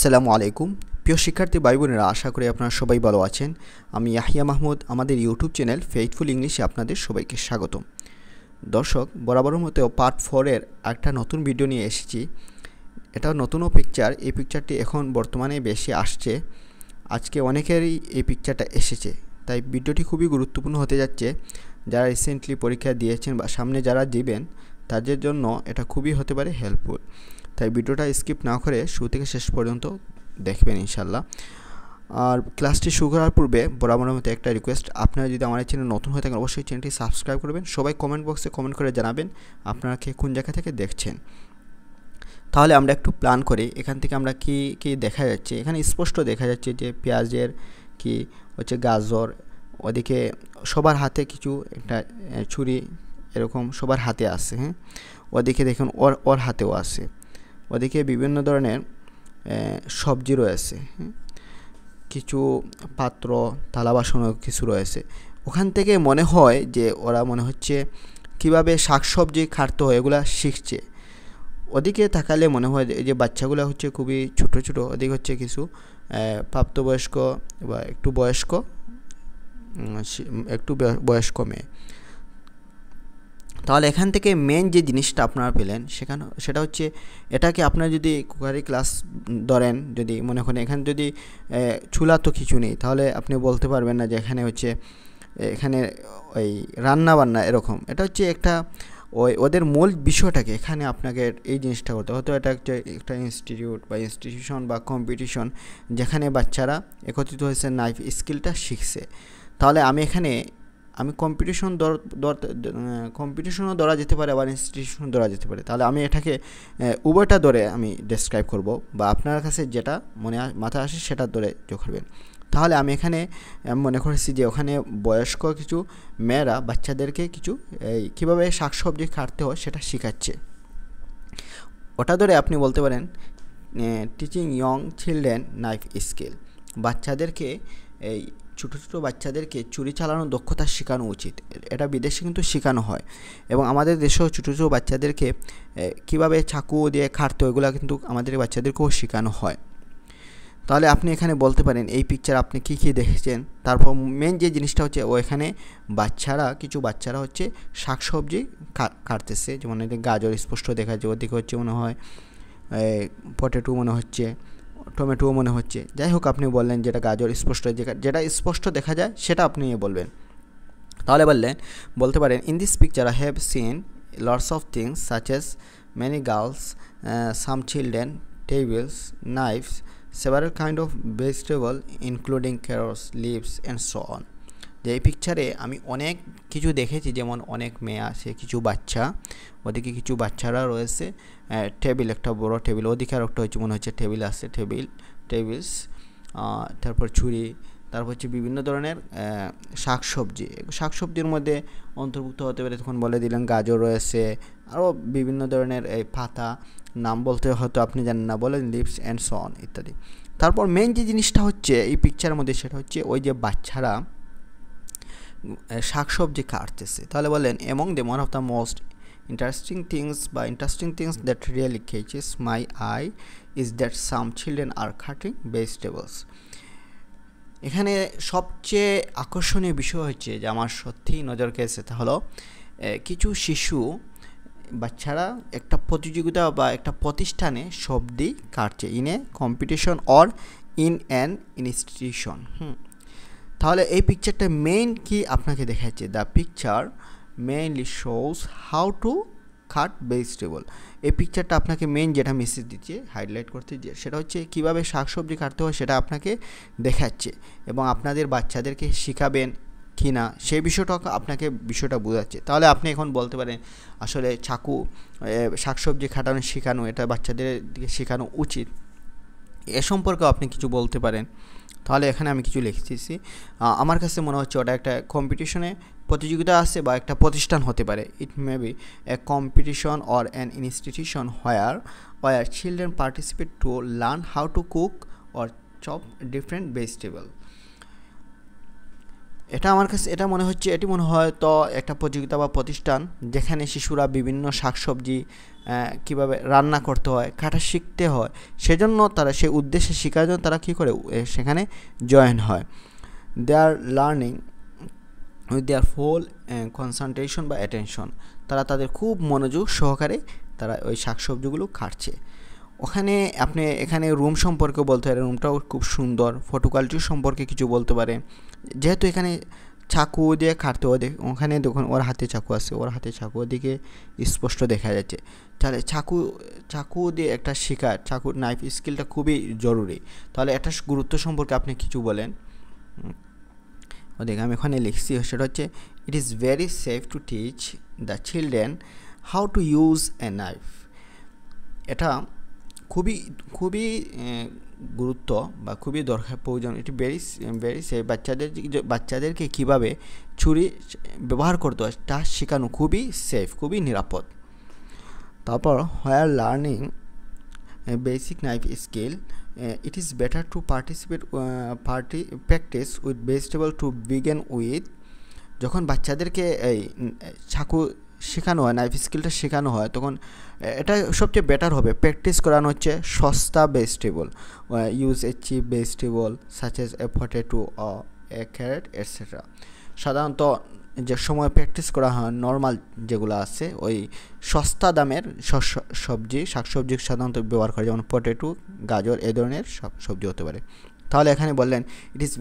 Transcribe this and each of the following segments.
আসসালামু আলাইকুম প্রিয় শিক্ষার্থী ভাই বোনেরা, আশা করি আপনারা সবাই ভালো আছেন। আমি ইয়াহিয়া মাহমুদ, আমাদের ইউটিউব চ্যানেল ফেইথফুল ইংলিশে আপনাদের সবাইকে স্বাগতম। দর্শক, বরাবরের মতো পার্ট 4-এর একটা নতুন ভিডিও নিয়ে এসেছি। এটা নতুনও পিকচার। এই পিকচারটি এখন বর্তমানে বেশি আসছে। আজকে অনেকেরই এই পিকচারটা এসেছে, তাই ভিডিওটি খুবই গুরুত্বপূর্ণ হতে যাচ্ছে। যারা রিসেন্টলি পরীক্ষা দিয়েছেন বা সামনে যারা দিবেন তাদের জন্য এটা খুবই হতে পারে হেল্পফুল। তাই ভিডিওটা স্কিপ না করে শুরু থেকে শেষ পর্যন্ত দেখবেন ইনশাল্লাহ। আর ক্লাসটি শুরু করার পূর্বে বরাবরের মতো একটা রিকোয়েস্ট, আপনারা যদি আমার চ্যানেল নতুন হয়ে থাকেন অবশ্যই চ্যানেলটি সাবস্ক্রাইব করবেন। সবাই কমেন্ট বক্সে কমেন্ট করে জানাবেন আপনারা কে কোন জায়গা থেকে দেখছেন। তাহলে আমরা একটু প্ল্যান করি, এখান থেকে আমরা কি দেখা যাচ্ছে। এখানে স্পষ্ট দেখা যাচ্ছে যে পেঁয়াজের কি হচ্ছে গাজর, ওদিকে সবার হাতে কিছু একটা ছুরি এরকম সবার হাতে আছে। হ্যাঁ, ওদিকে দেখুন ওর হাতেও আছে। ওদিকে বিভিন্ন ধরনের সবজি রয়েছে, কিছু পাত্র থালা বাসনও কিছু রয়েছে। ওখান থেকে মনে হয় যে ওরা মনে হচ্ছে কীভাবে শাকসবজি কাটতে হয় এগুলা শিখছে। ওদিকে তাকালে মনে হয় যে বাচ্চাগুলো হচ্ছে খুবই ছোট ছোট। ওদিকে হচ্ছে কিছু প্রাপ্তবয়স্ক বা একটু বয়স্ক মেয়ে। তাহলে এখান থেকে মেন যে জিনিসটা আপনারা পেলেন সেটা হচ্ছে, এটাকে আপনারা যদি কুকারি ক্লাস ধরেন, যদি মনে করেন এখানে যদি চুলা তো কিছু নেই, তাহলে আপনি বলতে পারবেন না যে এখানে ওই রান্না বান্না এরকম। এটা হচ্ছে ওদের মূল বিষয়টাকে এখানে আপনাকে এই জিনিসটা করতে হয়তো এটা একটা ইনস্টিটিউট বা ইনস্টিটিউশন বা কম্পিটিশন, যেখানে বাচ্চারা একত্রিত হয়েছে, নাইফ স্কিলটা শিখছে। তাহলে আমি কম্পিটিশনও ধরা যেতে পারে, আবার ইনস্টিটিউশনও ধরা যেতে পারে। তাহলে আমি এটাকে উভয়টা ধরে আমি ডেসক্রাইব করব, বা আপনার কাছে যেটা মাথায় আসে সেটা ধরে যোগ করবেন। তাহলে আমি এখানে মনে করেছি যে ওখানে বয়স্ক কিছু মেয়েরা বাচ্চাদেরকে কিছু কীভাবে শাকসবজি কাটতে হয় সেটা শেখাচ্ছে। ওটা ধরে আপনি বলতে পারেন teaching young children knife skill. বাচ্চাদেরকে ছোটো ছোটো বাচ্চাদেরকে ছুরি চালানোর দক্ষতা শেখানো উচিত। এটা বিদেশে কিন্তু শেখানো হয়, এবং আমাদের দেশেও ছোটো ছোটো বাচ্চাদেরকে কীভাবে চাকু দিয়ে কাটতে হয় এগুলো কিন্তু আমাদের বাচ্চাদেরকেও শেখানো হয়। তাহলে আপনি এখানে বলতে পারেন এই পিকচার আপনি কী দেখেছেন। তারপর মেন যে জিনিসটা হচ্ছে, এখানে কিছু বাচ্চারা হচ্ছে শাকসবজি কাটতেছে। যেমন এদিকে গাজর স্পষ্ট দেখা যায়, ওদিকে হচ্ছে মনে হয় পটেটো মনে হচ্ছে, টমেটোও মনে হচ্ছে। যাই হোক, আপনি বললেন যেটা গাজর স্পষ্ট, যেটা স্পষ্ট দেখা যায় সেটা আপনি বলবেন। তাহলে বলতে পারেন in this picture I have seen lots of things such as many girls, some children, tables, Knives, several kind of vegetable including carrots, leaves and so on. যে এই পিকচারে আমি অনেক কিছু দেখেছি, যেমন অনেক মেয়ে আছে, কিছু বাচ্চা, ওদিকে কিছু বাচ্চারা রয়েছে, টেবিল, একটা বড় টেবিল, ওদিকে আর একটা হচ্ছে মনে হচ্ছে টেবিল আছে, টেবিলস, তারপর ছুরি, তারপর হচ্ছে বিভিন্ন ধরনের শাকসবজির মধ্যে অন্তর্ভুক্ত হতে পারে। তখন বলে দিলেন গাজর রয়েছে, আরও বিভিন্ন ধরনের পাতা, নাম বলতে হয়তো আপনি জানেন না, বলেন লিভস অ্যান্ড সো অন ইত্যাদি। তারপর মেন যে জিনিসটা হচ্ছে এই পিকচারের মধ্যে, সেটা হচ্ছে ওই যে বাচ্চারা শাকসবজি কাটতেছে। তাহলে বলেন among the one of the most interesting things that really catches my eye is that some children are cutting vegetables. এখানে সবচেয়ে আকর্ষণীয় বিষয় হচ্ছে যে আমার সত্যিই নজর কেড়েছে, তা হলো কিছু বাচ্চারা একটা প্রতিযোগিতা বা একটা প্রতিষ্ঠানে সবজি কাটছে, in a competition or in an institution. তাহলে এই পিকচারটা মেইন কি আপনাকে দেখাচ্ছে, the picture mainly shows how to cut vegetable. এই পিকচারটা আপনাকে মেইন যেটা মেসেজ দিচ্ছে, হাইলাইট করতে, সেটা হচ্ছে কীভাবে শাকসবজি কাটতে হয় সেটা আপনাকে দেখাচ্ছে, এবং আপনাদের বাচ্চাদেরকে শেখাবেন কি না সেই বিষয়টা বোঝাচ্ছে। তাহলে আপনি এখন বলতে পারেন আসলে শাকসবজি কাটানো শেখানো, এটা বাচ্চাদেরকে শেখানো উচিত, এ সম্পর্কেও আপনি কিছু বলতে পারেন। তাহলে এখানে আমি কিছু লিখতেছি, আমার কাছে মনে হচ্ছে ওটা একটা কম্পিটিশনে প্রতিযোগিতা আছে বা একটা প্রতিষ্ঠান হতে পারে। It may be a competition or an institution where children participate to learn how to cook or chop different vegetable. এটা আমার কাছে এটা মনে হচ্ছে, এটি মনে হয় তো একটা প্রতিযোগিতা বা প্রতিষ্ঠান যেখানে শিশুরা বিভিন্ন শাকসবজি কীভাবে রান্না করতে হয়, কাটা শিখতে হয়, সেজন্য তারা সেই উদ্দেশ্যে শেখার জন্য তারা কী করে সেখানে জয়েন হয়। They are learning with their full concentration বা অ্যাটেনশন, তারা তাদের খুব মনোযোগ সহকারে তারা ওই শাকসবজিগুলো খাচ্ছে। ওখানে আপনি এখানে রুম সম্পর্কে বলতে পারেন, রুমটাও খুব সুন্দর। ফটো কোয়ালিটি সম্পর্কে কিছু বলতে পারে, যেহেতু এখানে চাকু দিয়ে কাটতে হয়, ওখানে দেখুন ওর হাতে চাকু আছে, ওর হাতে চাকু দিকে স্পষ্ট দেখা যাচ্ছে। তাহলে চাকু দিয়ে একটা শিকার, চাকু নাইফ স্কিলটা খুবই জরুরি। তাহলে একটা গুরুত্ব সম্পর্কে আপনি কিছু বলেন। দেখ আমি এখানে লিখছি, সেটা হচ্ছে it is very safe to teach the children how to use a knife. এটা খুবই গুরুত্ব বা খুবই দরকার প্রয়োজন। এটি ভেরি সেফ, বাচ্চাদেরকে কীভাবে ছুরি ব্যবহার করতে হয় তা শেখানো খুবই সেফ, খুবই নিরাপদ। তারপর where learning basic knife skill, it is better to practice with vegetable to begin with। যখন বাচ্চাদেরকে এই চাকু শেখানো হয়, নাইফ স্কিলটা শেখানো হয়, তখন এটা সবচেয়ে বেটার হবে প্র্যাকটিস করানো হচ্ছে সস্তা vegetable, use a cheap vegetable such as a potato or a carrot etcetera. সাধারণত যে সময় প্র্যাকটিস করা হয় নর্মাল যেগুলো আছে ওই সস্তা দামের শাকসবজি সাধারণত ব্যবহার করে, যেমন পটেটো, গাজর, এ ধরনের সবজি হতে পারে। তাহলে এখানে বললেন it is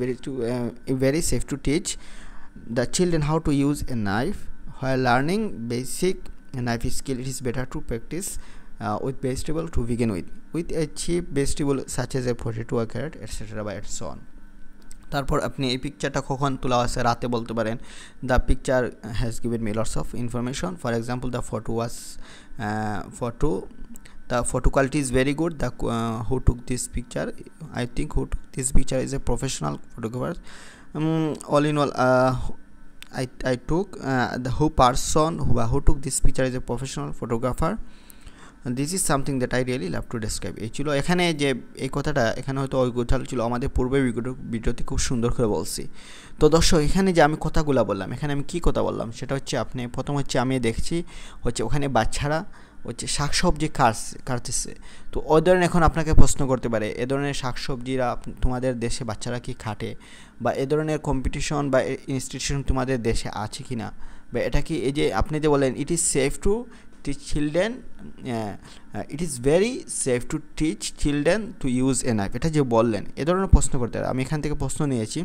very safe to teach the children how to use a knife while learning basic knife skill. It is better to practice with vegetable to begin with a cheap vegetable such as a potato, a carrot, etc. by and so on. তারপর আপনি এই পিকচারটা কখন তোলা আছে রাতে বলতে পারেন। The picture has given me lots of information. For example the photo quality is very good. The who took this picture, I think who took this picture is a professional photographer. All in all, I took the person who took this picture is a professional photographer. And this is something that I really love to describe. এই ছিল এখানে যে এই কথাটা এখানে হয়তো ওই গোছালো ছিল, আমাদের পূর্বের ভিডিওতে খুব সুন্দর করে বলছি। তো দর্শক এখানে যে আমি কথাগুলো বললাম, এখানে আমি কি কথা বললাম সেটা হচ্ছে আপনি প্রথম হচ্ছে আমি দেখছি হচ্ছে ওখানে বাচ্চারা হচ্ছে শাকসবজি কাটতেছে। তো ওই ধরনের এখন আপনাকে প্রশ্ন করতে পারে এ ধরনের শাকসবজিরা তোমাদের দেশে বাচ্চারা কি খাটে, বা এ ধরনের কম্পিটিশন বা ইনস্টিটিউশন তোমাদের দেশে আছে কি না, বা এটা কি এই যে আপনি যে বলেন it is safe to teach children, it is very safe to teach children to use a knife, এটা যে বললেন এ ধরনের প্রশ্ন করতে পারে। আমি এখান থেকে প্রশ্ন নিয়েছি,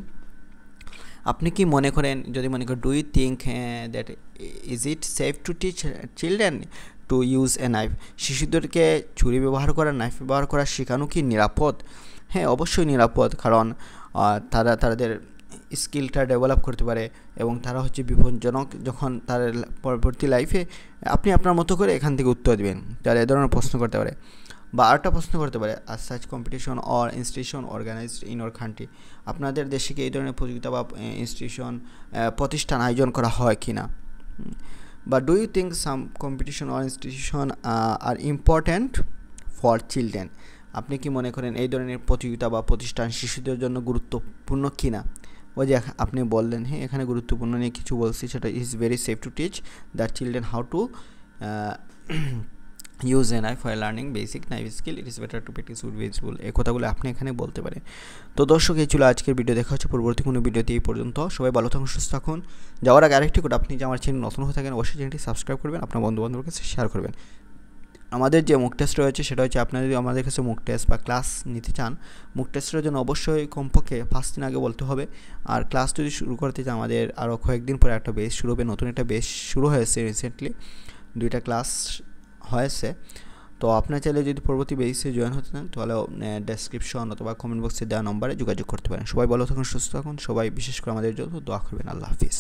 আপনি কি মনে করেন, যদি মনে করেন do you think that is it safe to teach children to use a knife, শিশুদেরকে ছুরি ব্যবহার করা, নাইফ ব্যবহার করা শেখানো কি নিরাপদ? হ্যাঁ, অবশ্যই নিরাপদ, কারণ তারা তাদের স্কিলটা ডেভেলপ করতে পারে এবং তারা হচ্ছে বিপজ্জনক যখন তার পরবর্তী লাইফে আপনি আপনার মতো করে এখান থেকে উত্তর দেবেন। তারা এ ধরনের প্রশ্ন করতে পারে, বা আরেকটা প্রশ্ন করতে পারে আর such competition or institution organised in our country, আপনাদের দেশে কি এই ধরনের প্রতিযোগিতা বা ইনস্টিটিউশন প্রতিষ্ঠান আয়োজন করা হয় কি না, বা do you think some competition or institution are important for children, আপনি কি মনে করেন এই ধরনের প্রতিযোগিতা বা প্রতিষ্ঠান শিশুদের জন্য গুরুত্বপূর্ণ কি না? ওই যে আপনি বললেন হ্যাঁ এখানে গুরুত্বপূর্ণ নিয়ে কিছু বলছি, সেটা is very safe to teach the children how to use a knife while learning basic knife skill, it is better to practice with vegetable. এই কথাগুলো আপনি এখানে বলতে পারেন। তো দর্শক এই ছিল আজকের ভিডিও, দেখা হচ্ছে পরবর্তী কোনো ভিডিওতে। এই পর্যন্ত সবাই ভালো থাকুন, সুস্থ থাকুন। যাওয়ার আগে আরেকটি কথা, আপনি যে আমার চ্যানেল নতুন হয়ে থাকেন অবশ্যই চ্যানেলটি সাবস্ক্রাইব করবেন, আপনার বন্ধুবান্ধবের কাছে শেয়ার করবেন। আমাদের যে মুক টেস্ট রয়েছে সেটা হচ্ছে আপনারা যদি আমাদের কাছে মুক টেস্ট বা ক্লাস নিতে চান, মুক টেস্টের জন্য অবশ্যই কমপক্ষে 5 দিন আগে বলতে হবে। আর ক্লাস যদি শুরু করতে চান আমাদের আরও কয়েকদিন পরে একটা বেস শুরু হবে, নতুন একটা বেস শুরু হয়েছে রিসেন্টলি, 2টা ক্লাস হয়েছে। তো আপনার চাইলে যদি পরবর্তী বেসে জয়েন হতে চান তাহলে ডেসক্রিপশন অথবা কমেন্ট বক্সে দেওয়া নম্বরে যোগাযোগ করতে পারেন। সবাই ভালো থাকুন, সুস্থ থাকুন, সবাই বিশেষ করে আমাদের জন্য দোয়া করবেন। আল্লাহ হাফিজ।